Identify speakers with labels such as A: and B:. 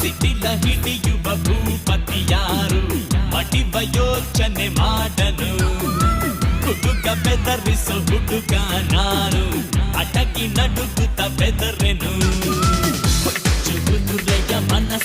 A: ಸಿಟಿಲ ಹಿಡಿಯುವ ಭೂಪತಿ ಯಾರು ಮಡಿವ ಯೋಚನೆ ಮಾಡನು ಹುಡುಗ ಬೆದರಿಸೋ ಹುಡುಗ ನಾನು ಅಟಕಿ ನಡುಗುತ್ತ ಬೆದರೆನು ಹುಚ್ಚು ಕುದುರೆಯ ಮನಸ್ಸು